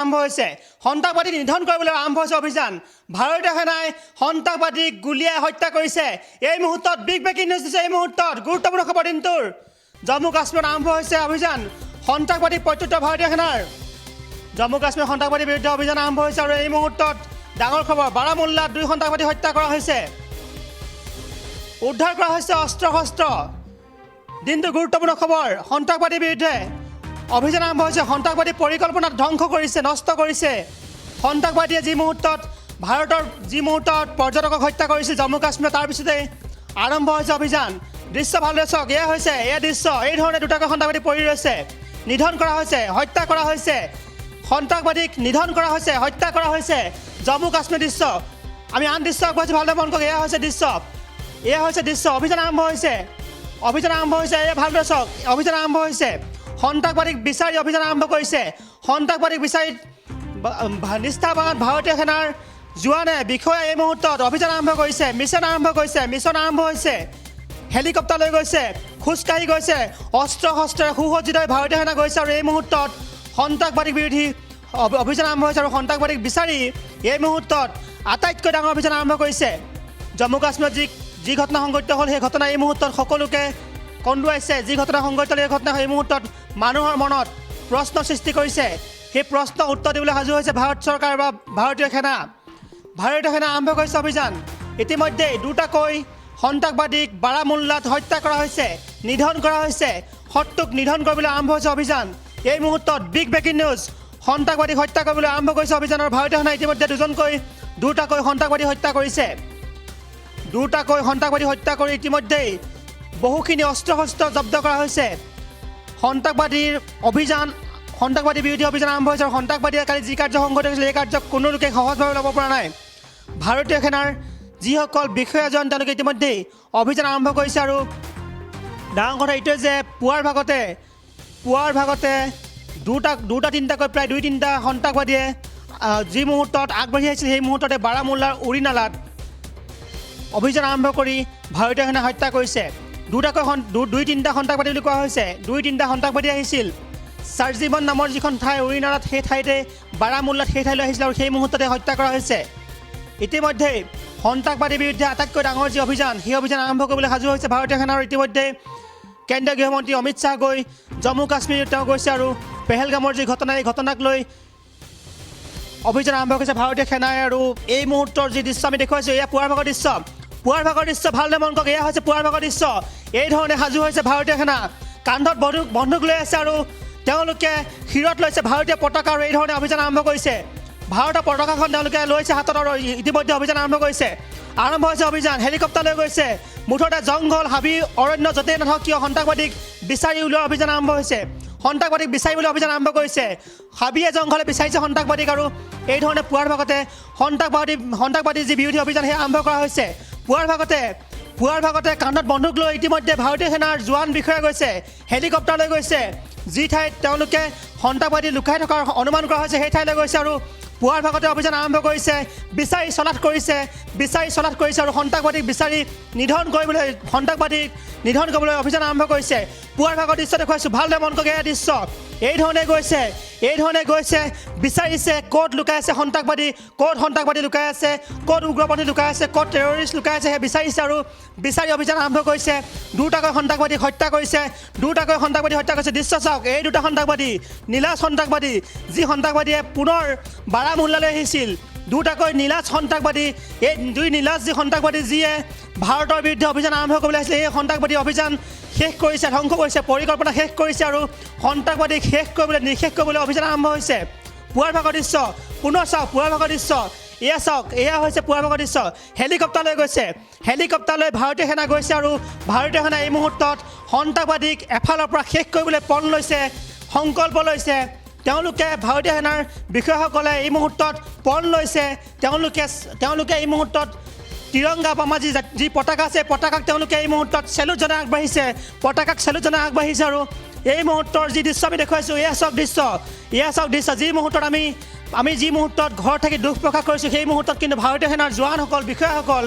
আৰম্ভ হৈছে সন্ত্ৰাসবাদী নিধন কৰিবলৈ আৰম্ভ হৈছে অভিযান ভাৰতীয় সেনাই সন্ত্ৰাসবাদীক গুলিয়াই হত্যা কৰিছে এই মুহূৰ্তত বিগ ব্ৰেকিং নিউজ দিছে এই মুহূৰ্তত গুৰুত্বপূৰ্ণ খবৰ দিনটোৰ জম্মু কাশ্মীৰত আৰম্ভ হৈছে অভিযান সন্ত্ৰাসবাদী প্ৰত্যুত্তৰ ভাৰতীয় সেনাৰ জম্মু কাশ্মীৰ সন্ত্ৰাসবাদীৰ বিৰুদ্ধে অভিযান আৰম্ভ হৈছে আৰু এই মুহূৰ্তত ডাঙৰ খবৰ বাৰামুল্লাত 2 সন্ত্ৰাসবাদী হত্যা কৰা হৈছে উদ্ধাৰ কৰা হৈছে অস্ত্ৰ শস্ত্ৰ দিনটো গুৰুত্বপূৰ্ণ খবৰ সন্ত্ৰাসবাদীৰ বিৰুদ্ধে অভিযান আৰম্ভ হৈছে সন্ত্ৰাসবাদী পৰিকল্পনাত ধ্বংস কৰিছে নষ্ট কৰিছে সন্ত্ৰাসবাদীয়ে যি মুহূৰ্তত ভাৰতৰ যি মুহূৰ্তত পৰ্যটকক হত্যা কৰিছিল জম্মু কাশ্মীৰত তাৰ পিছতে আৰম্ভ হৈছে অভিযান দৃশ্য ভালদৰে চাওক এয়া হৈছে এই দৃশ্য এই ধৰণে দুটাকৈ সন্ত্ৰাসবাদী পৰি ৰৈছে নিধন কৰা হৈছে হত্যা কৰা হৈছে সন্ত্ৰাসবাদীক নিধন কৰা হৈছে হত্যা কৰা হৈছে জম্মু কাশ্মীৰ দৃশ্য আমি আন দৃশ্য আগবঢ়াইছোঁ ভালদৰে মন কৰক এয়া হৈছে দৃশ্য অভিযান আৰম্ভ হৈছে এই ভালদৰে চাওক অভিযান আৰম্ভ হৈছে সন্ত্ৰাসবাদীক বিচাৰি অভিযান আৰম্ভ কৰিছে সন্ত্ৰাসবাদীক বিচাৰি নিষ্ঠাবান ভাৰতীয় সেনাৰ জোৱানে বিষয়া এই মুহূৰ্তত অভিযান আৰম্ভ কৰিছে মিছন আৰম্ভ হৈছে হেলিকপ্টাৰ লৈ গৈছে খোজকাঢ়ি গৈছে অস্ত্ৰ শস্ত্ৰে সুসজ্জিত ভাৰতীয় সেনা গৈছে আৰু এই মুহূৰ্তত সন্ত্ৰাসবাদীক বিৰোধী অভিযান আৰম্ভ হৈছে আৰু সন্ত্ৰাসবাদীক বিচাৰি এই মুহূৰ্তত আটাইতকৈ ডাঙৰ অভিযান আৰম্ভ কৰিছে জম্মু কাশ্মীৰত যি ঘটনা সংঘটিত হ'ল সেই ঘটনা এই মুহূৰ্তত সকলোকে কন্দুৱাইছে যি ঘটনা সংঘটিত হ'ল এই ঘটনা এই মুহূৰ্তত মানুহৰ মনত প্ৰশ্ন সৃষ্টি কৰিছে সেই প্ৰশ্ন উত্তৰ দিবলৈ সাজু হৈছে ভাৰত চৰকাৰ বা ভাৰতীয় সেনা আৰম্ভ কৰিছে অভিযান ইতিমধ্যে দুটাকৈ সন্ত্ৰাসবাদীক বাৰামুল্লাত হত্যা কৰা হৈছে নিধন কৰা হৈছে শত্ৰুক নিধন কৰিবলৈ আৰম্ভ হৈছে অভিযান এই মুহূৰ্তত বিগ ব্ৰেকিং নিউজ সন্ত্ৰাসবাদীক হত্যা কৰিবলৈ আৰম্ভ কৰিছে অভিযানৰ ভাৰতীয় সেনাই ইতিমধ্যে দুটাকৈ সন্ত্ৰাসবাদী হত্যা কৰিছে দুটাকৈ সন্ত্ৰাসবাদী হত্যা কৰি ইতিমধ্যেই বহুখিনি অস্ত্ৰ শস্ত্ৰ জব্দ কৰা হৈছে সন্ত্ৰাসবাদী বিৰোধী অভিযান আৰম্ভ হৈছে আৰু সন্ত্ৰাসবাদীয়ে কালি যি কাৰ্য সংঘটিত হৈছিল এই কাৰ্যক কোনো লোকে সহজভাৱে ল'ব পৰা নাই ভাৰতীয় সেনাৰ যিসকল বিষয়াজন তেওঁলোকে ইতিমধ্যেই অভিযান আৰম্ভ কৰিছে আৰু ডাঙৰ কথা এইটোৱে যে পুৱাৰ ভাগতে দুটা তিনিটাকৈ প্ৰায় 2-3টা সন্ত্ৰাসবাদীয়ে যি মুহূৰ্তত আগবাঢ়ি আহিছিল সেই মুহূৰ্ততে বাৰামুল্লাৰ উৰি নালাত অভিযান আৰম্ভ কৰি ভাৰতীয় সেনা হত্যা কৰিছে 2-3টা সন্ত্ৰাসবাদী বুলি কোৱা হৈছে 2-3টা সন্ত্ৰাসবাদী আহিছিল চাৰ্জিবন নামৰ যিখন ঠাই উৰি নালাত সেই ঠাইতে বাৰামুল্লাত সেই ঠাইলৈ আহিছিল আৰু সেই মুহূৰ্ততে হত্যা কৰা হৈছে ইতিমধ্যে সন্ত্ৰাসবাদীৰ বিৰুদ্ধে আটাইতকৈ ডাঙৰ যি অভিযান সেই অভিযান আৰম্ভ কৰিবলৈ সাজু হৈছে ভাৰতীয় সেনাৰ ইতিমধ্যে কেন্দ্ৰীয় গৃহমন্ত্ৰী অমিত শ্বাহ গৈ জম্মু কাশ্মীৰত তেওঁ গৈছে আৰু পেহেলগামৰ যি ঘটনা এই ঘটনাক লৈ অভিযান আৰম্ভ কৰিছে ভাৰতীয় সেনাই আৰু এই মুহূৰ্তৰ যি দৃশ্য আমি দেখুৱাইছোঁ এয়া পুৱাৰ ভাগৰ দৃশ্য ভালদৰে মন কৰক এয়া হৈছে পুৱাৰ ভাগৰ দৃশ্য এই ধৰণে সাজু হৈছে ভাৰতীয় সেনা কান্ধত বন্দুক লৈ আছে আৰু তেওঁলোকে শিৰত লৈছে ভাৰতীয় পতাকা আৰু এই ধৰণে অভিযান আৰম্ভ কৰিছে ভাৰতৰ পতাকাখন তেওঁলোকে লৈছে হাতত আৰু ইতিমধ্যে অভিযান আৰম্ভ হৈছে অভিযান হেলিকপ্টাৰ লৈ গৈছে মুঠতে জংঘল হাবি অৰণ্য য'তেই নাথাকক কিয় সন্ত্ৰাসবাদীক বিচাৰি উলিওৱা অভিযান আৰম্ভ হৈছে সন্ত্ৰাসবাদীক বিচাৰিবলৈ অভিযান আৰম্ভ কৰিছে হাবিয়ে জংঘলে বিচাৰিছে সন্ত্ৰাসবাদীক আৰু এই ধৰণে পুৱাৰ ভাগতে সন্ত্ৰাসবাদী যি বিৰোধী অভিযান সেই আৰম্ভ কৰা হৈছে পুৱাৰ ভাগতে কান্ধত বন্দুক লৈ ইতিমধ্যে ভাৰতীয় সেনাৰ জোৱান বিষয়া গৈছে হেলিকপ্টাৰ লৈ গৈছে যি ঠাইত তেওঁলোকে সন্ত্ৰাসবাদী লুকাই থকাৰ অনুমান কৰা হৈছে সেই ঠাইলৈ গৈছে আৰু পুৱাৰ ভাগতে অভিযান আৰম্ভ কৰিছে বিচাৰি চলাথ কৰিছে আৰু সন্ত্ৰাসবাদীক বিচাৰি নিধন কৰিবলৈ অভিযান আৰম্ভ কৰিছে পুৱাৰ ভাগৰ দৃশ্য দেখুৱাইছোঁ ভালদৰে মন কৰক এয়া দৃশ্য এই ধৰণে গৈছে বিচাৰিছে ক'ত লুকাই আছে সন্ত্ৰাসবাদী লুকাই আছে ক'ত উগ্ৰপন্থী লুকাই আছে ক'ত টেৰৰিষ্ট লুকাই আছে সেই বিচাৰিছে আৰু বিচাৰি অভিযান আৰম্ভ কৰিছে দুটাকৈ সন্ত্ৰাসবাদীক হত্যা কৰিছে দৃশ্য চাওক এই দুটা সন্ত্ৰাসবাদী নীলাজ সন্ত্ৰাসবাদী যি সন্ত্ৰাসবাদীয়ে পুনৰ বাৰামুল্লালৈ আহিছিল দুটাকৈ নীলাজ সন্ত্ৰাসবাদী এই নীলাজ যি সন্ত্ৰাসবাদী যিয়ে ভাৰতৰ বিৰুদ্ধে অভিযান আৰম্ভ কৰিবলৈ আহিছিলে এই সন্ত্ৰাসবাদী অভিযান শেষ কৰিছে ধ্বংস কৰিছে পৰিকল্পনা শেষ কৰিছে আৰু সন্ত্ৰাসবাদীক নিঃশেষ কৰিবলৈ অভিযান আৰম্ভ হৈছে পুৱাৰ ভাগৰ দৃশ্য পুনৰ চাওক এয়া হৈছে পুৱাৰ ভাগৰ দৃশ্য হেলিকপ্টাৰ লৈ ভাৰতীয় সেনা গৈছে আৰু ভাৰতীয় সেনা এই মুহূৰ্তত সন্ত্ৰাসবাদীক এফালৰ পৰা শেষ কৰিবলৈ পণ লৈছে সংকল্প লৈছে তেওঁলোকে ভাৰতীয় সেনাৰ বিষয়াসকলে এই মুহূৰ্তত পণ লৈছে তেওঁলোকে এই মুহূৰ্তত তিৰংগা আমাৰ যি পতাকা আছে পতাকাক তেওঁলোকে এই মুহূৰ্তত চেলুট জনাই আগবাঢ়িছে আৰু এই মুহূৰ্তৰ যি দৃশ্য আমি দেখুৱাইছোঁ এয়া চাওক দৃশ্য যি মুহূৰ্তত আমি যি মুহূৰ্তত ঘৰ থাকি দুখ প্ৰকাশ কৰিছোঁ সেই মুহূৰ্তত কিন্তু ভাৰতীয় সেনাৰ জোৱানসকল বিষয়াসকল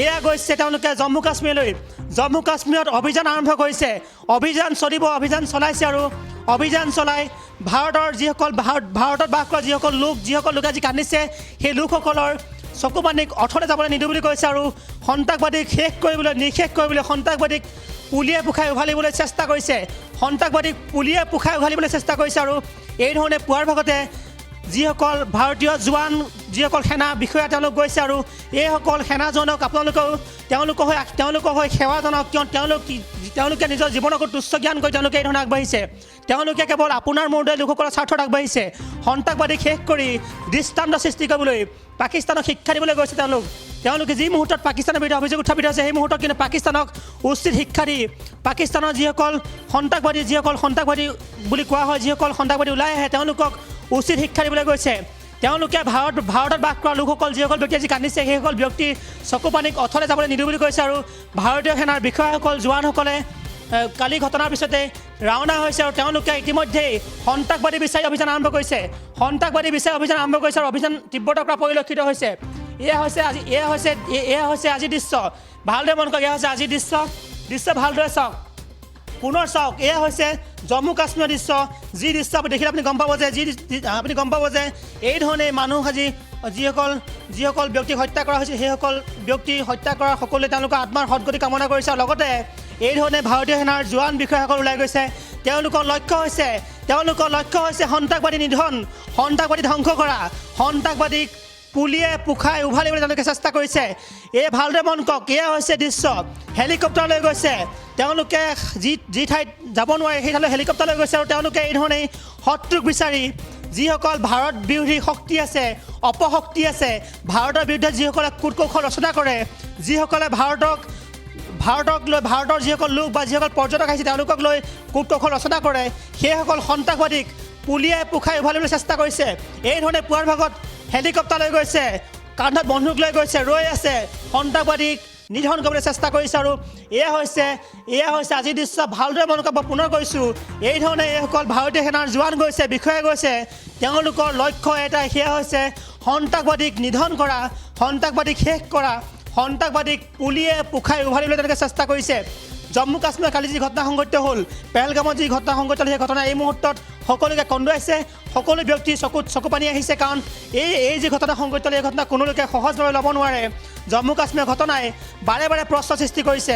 এয়া গৈছে তেওঁলোকে জম্মু জম্মু কাশ্মীৰত অভিযান আৰম্ভ কৰিছে অভিযান চলিব অভিযান চলাইছে আৰু অভিযান চলাই ভাৰতৰ যিসকল ভাৰতত বাস কৰা যিসকল লোকে আজি কান্দিছে সেই লোকসকলৰ চকু পানীক অথলে যাবলৈ নিদিওঁ বুলি কৈছে আৰু সন্ত্ৰাসবাদীক নিশেষ কৰিবলৈ সন্ত্ৰাসবাদীক পুলিয়ে পোখাই উভালিবলৈ চেষ্টা কৰিছে সন্ত্ৰাসবাদীক পুলিয়ে পোখাই উভালিবলৈ চেষ্টা কৰিছে আৰু এই ধৰণে পুৱাৰ ভাগতে যিসকল ভাৰতীয় জোৱান যিসকল সেনা বিষয়া তেওঁলোক গৈছে আৰু এইসকল সেনাজনক তেওঁলোকৰ হৈ সেৱা জনাওক কিয় তেওঁলোকে নিজৰ জীৱনকো তুচ্ছ জ্ঞান কৰি তেওঁলোকে এই ধৰণে আগবাঢ়িছে তেওঁলোকে কেৱল আপোনাৰ মোৰ দৰে লোকসকলৰ স্বাৰ্থত আগবাঢ়িছে সন্ত্ৰাসবাদীক শেষ কৰি দৃষ্টান্ত সৃষ্টি কৰিবলৈ পাকিস্তানক শিক্ষা দিবলৈ গৈছে তেওঁলোকে যি মুহূৰ্তত পাকিস্তানৰ বিৰুদ্ধে অভিযোগ উত্থাপিত হৈছে সেই মুহূৰ্তত কিন্তু পাকিস্তানক উচিত শিক্ষা দি পাকিস্তানৰ যিসকল সন্ত্ৰাসবাদী বুলি কোৱা হয় যিসকল সন্ত্ৰাসবাদী ওলাই আহে তেওঁলোকক উচিত শিক্ষা দিবলৈ গৈছে তেওঁলোকে ভাৰতত বাস কৰা লোকসকল যিসকল ব্যক্তি আজি কান্দিছে সেইসকল ব্যক্তিৰ চকু পানীক অথলে যাবলৈ নিদিওঁ বুলি কৈছে আৰু ভাৰতীয় সেনাৰ বিষয়াসকল জোৱানসকলে কালি ঘটনাৰ পিছতে ৰাওনা হৈছে আৰু তেওঁলোকে ইতিমধ্যেই সন্ত্ৰাসবাদী বিচাৰি অভিযান আৰম্ভ কৰিছে আৰু অভিযান তীব্ৰতৰ পৰা পৰিলক্ষিত হৈছে এয়া হৈছে আজিৰ দৃশ্য ভালদৰে মন কৰক এয়া হৈছে আজিৰ দৃশ্য ভালদৰে চাওক পুনৰ চাওক এয়া হৈছে জম্মু কাশ্মীৰৰ দৃশ্য যি দৃশ্য আপুনি দেখিলে আপুনি গম পাব যে এই ধৰণে মানুহ আজি যিসকল ব্যক্তিক হত্যা কৰা হৈছিল সেইসকল ব্যক্তি হত্যা কৰা সকলোৱে তেওঁলোকৰ আত্মাৰ সদগতি কামনা কৰিছে আৰু লগতে এই ধৰণে ভাৰতীয় সেনাৰ জোৱান বিষয়াসকল ওলাই গৈছে তেওঁলোকৰ লক্ষ্য হৈছে সন্ত্ৰাসবাদী নিধন সন্ত্ৰাসবাদী ধ্বংস কৰা সন্ত্ৰাসবাদীক পুলিয়ে পোখাই উভালিবলৈ তেওঁলোকে চেষ্টা কৰিছে এই ভালদৰে মন কৰক এয়া হৈছে দৃশ্য হেলিকপ্টাৰ লৈ গৈছে তেওঁলোকে যি ঠাইত যাব নোৱাৰে সেই ঠাইলৈ হেলিকপ্টাৰ লৈ গৈছে আৰু তেওঁলোকে এই ধৰণেই শত্ৰুক বিচাৰি যিসকল ভাৰত বিৰোধী শক্তি আছে অপশক্তি আছে ভাৰতৰ বিৰুদ্ধে যিসকলে কূটকৌশল ৰচনা কৰে যিসকলে ভাৰতৰ যিসকল লোক বা যিসকল পৰ্যটক আহিছে তেওঁলোকক লৈ কূটকৌশল ৰচনা কৰে সেইসকল সন্ত্ৰাসবাদীক পুলিয়ে পোখাই উভালিবলৈ চেষ্টা কৰিছে এই ধৰণে পুৱাৰ ভাগত হেলিকপ্টাৰ লৈ গৈছে কান্ধত বন্দুক লৈ গৈছে ৰৈ আছে সন্ত্ৰাসবাদীক নিধন কৰিবলৈ চেষ্টা কৰিছে আৰু এয়া হৈছে আজিৰ দৃশ্য ভালদৰে মন কৰিব পুনৰ কৈছোঁ এই ধৰণে এইসকল ভাৰতীয় সেনাৰ জোৱান গৈছে বিষয়া গৈছে তেওঁলোকৰ লক্ষ্য এটাই সেয়া হৈছে সন্ত্ৰাসবাদীক নিধন কৰা সন্ত্ৰাসবাদীক শেষ কৰা সন্ত্ৰাসবাদীক পুলিয়ে পোখাই উভালিবলৈ তেওঁলোকে চেষ্টা কৰিছে জম্মু কাশ্মীৰৰ কালি যি ঘটনা সংঘটিত হ'ল পেহেলগামত যি ঘটনা সংঘটিত হ'ল সেই ঘটনা এই মুহূৰ্তত সকলোকে কন্দুৱাইছে সকলো ব্যক্তিৰ চকু পানী আহিছে কাৰণ এই যি ঘটনা সংঘটিত হ'ল এই ঘটনা কোনো লোকে সহজভাৱে ল'ব নোৱাৰে জম্মু কাশ্মীৰৰ ঘটনাই বাৰে বাৰে প্ৰশ্ন সৃষ্টি কৰিছে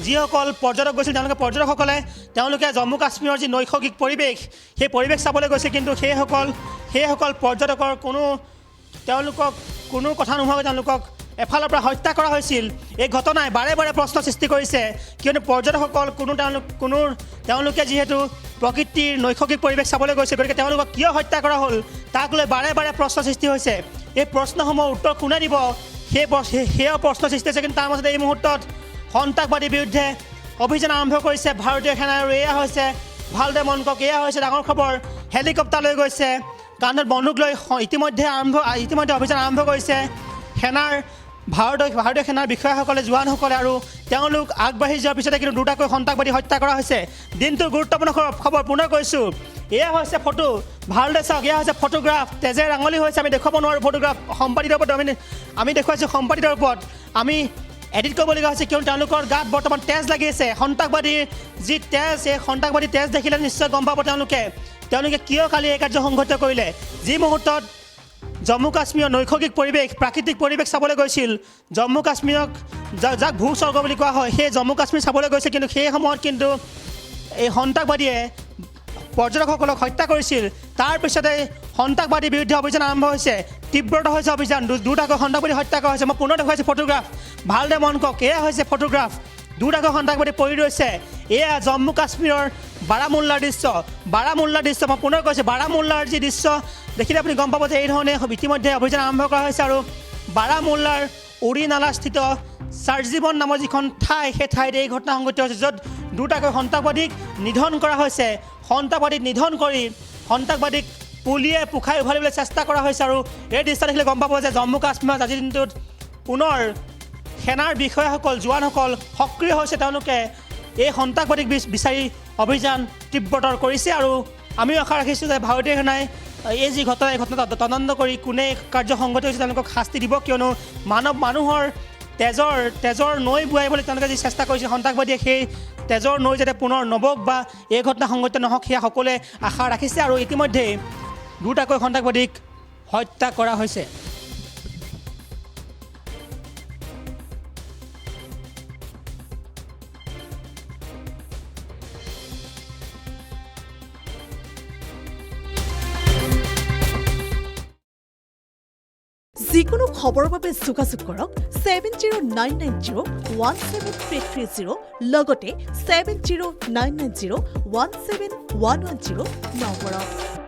যিসকল পৰ্যটক গৈছিল তেওঁলোকে জম্মু কাশ্মীৰৰ যি নৈসৰ্গিক পৰিৱেশ সেই পৰিৱেশ চাবলৈ গৈছে কিন্তু সেইসকল পৰ্যটকৰ তেওঁলোকক কোনো কথা নোহোৱাকৈ তেওঁলোকক এফালৰ পৰা হত্যা কৰা হৈছিল এই ঘটনাই বাৰে বাৰে প্ৰশ্ন সৃষ্টি কৰিছে কিয়নো পৰ্যটকসকল তেওঁলোকে যিহেতু প্ৰকৃতিৰ নৈসৰ্গিক পৰিৱেশ চাবলৈ গৈছে গতিকে তেওঁলোকক কিয় হত্যা কৰা হ'ল তাক লৈ বাৰে বাৰে প্ৰশ্ন সৃষ্টি হৈছে এই প্ৰশ্নসমূহৰ উত্তৰ কোনে দিব সেয়া প্ৰশ্ন সৃষ্টি হৈছে কিন্তু তাৰ মাজতে এই মুহূৰ্তত সন্ত্ৰাসবাদীৰ বিৰুদ্ধে অভিযান আৰম্ভ কৰিছে ভাৰতীয় সেনাই আৰু এয়া হৈছে ভালদৰে মন কৰক এয়া হৈছে ডাঙৰ খবৰ হেলিকপ্টাৰ লৈ গৈছে কান্ধত বন্দুক লৈ ইতিমধ্যে অভিযান আৰম্ভ কৰিছে ভাৰতীয় সেনাৰ বিষয়াসকলে জোৱানসকলে আৰু তেওঁলোক আগবাঢ়ি যোৱাৰ পিছতে কিন্তু দুটাকৈ সন্ত্ৰাসবাদী হত্যা কৰা হৈছে দিনটোৰ গুৰুত্বপূৰ্ণ খবৰ পুনৰ কৈছোঁ এয়া হৈছে ফটো ভালদৰে চাওক এয়া হৈছে ফটোগ্ৰাফ তেজে ৰাঙলী হৈছে আমি দেখুৱাব নোৱাৰোঁ ফটোগ্ৰাফ সম্পাদিতৰ ওপৰত আমি দেখুৱাইছোঁ সম্পাদিতৰ ওপৰত আমি এডিট কৰিবলগীয়া হৈছে কিয়নো তেওঁলোকৰ গাত বৰ্তমান তেজ লাগি আছে সন্ত্ৰাসবাদীৰ যি তেজ এই সন্ত্ৰাসবাদী তেজ দেখিলে নিশ্চয় গম পাব তেওঁলোকে কিয় কালি এই কাৰ্য সংঘটিত কৰিলে যি মুহূৰ্তত জম্মু কাশ্মীৰৰ নৈসৰ্গিক পৰিৱেশ প্ৰাকৃতিক পৰিৱেশ চাবলৈ গৈছিল জম্মু কাশ্মীৰক যাক ভূস্বৰ্গ বুলি কোৱা হয় সেই জম্মু কাশ্মীৰ চাবলৈ গৈছে কিন্তু সেই সময়ত কিন্তু এই সন্ত্ৰাসবাদীয়ে পৰ্যটকসকলক হত্যা কৰিছিল তাৰপিছতে সন্ত্ৰাসবাদীৰ বিৰুদ্ধে অভিযান আৰম্ভ হৈছে তীব্ৰতৰ হৈছে অভিযান দুটাকৈ সন্ত্ৰাসবাদী হত্যা কৰা হৈছে মই পুনৰ দেখুৱাইছোঁ ফটোগ্ৰাফ ভালদৰে মন কৰক এয়া হৈছে ফটোগ্ৰাফ দুটাকৈ সন্ত্ৰাসবাদী পৰি ৰৈছে এয়া জম্মু কাশ্মীৰৰ বাৰামুল্লাৰ দৃশ্য মই পুনৰ কৈছোঁ বাৰামুল্লাৰ যি দৃশ্য দেখিলে আপুনি গম পাব যে এই ধৰণে ইতিমধ্যে অভিযান আৰম্ভ কৰা হৈছে আৰু বাৰামুল্লাৰ উৰিনালাস্থিত চাৰ্জিবন নামৰ যিখন ঠাই সেই ঠাইত এই ঘটনা সংঘটিত হৈছে য'ত দুটাকৈ সন্ত্ৰাসবাদীক নিধন কৰা হৈছে সন্ত্ৰাসবাদীক নিধন কৰি সন্ত্ৰাসবাদীক পুলিয়ে পোখাই উভালিবলৈ চেষ্টা কৰা হৈছে আৰু এই দৃশ্য দেখিলে গম পাব যে জম্মু কাশ্মীৰত আজিৰ দিনটোত পুনৰ সেনাৰ বিষয়াসকল জোৱানসকল সক্ৰিয় হৈছে তেওঁলোকে এই সন্ত্ৰাসবাদীক বিচাৰি অভিযান তীব্ৰতৰ কৰিছে আৰু আমিও আশা ৰাখিছোঁ যে ভাৰতীয় সেনাই এই যি ঘটনা তদন্ত কৰি কোনে কাৰ্য সংঘটিত হৈছে তেওঁলোকক শাস্তি দিব কিয়নো মানুহৰ তেজৰ নৈ বুৱাইবলৈ তেওঁলোকে যি চেষ্টা কৰিছে সন্ত্ৰাসবাদীয়ে সেই তেজৰ নৈ যাতে পুনৰ নবওক বা এই ঘটনা সংঘটিত নহওক সেয়া সকলোৱে আশা ৰাখিছে আৰু ইতিমধ্যে দুটাকৈ সন্ত্ৰাসবাদীক হত্যা কৰা হৈছে যিকোনো খবৰৰ বাবে যোগাযোগ কৰক 7099017330 লগতে 7099017110 নম্বৰত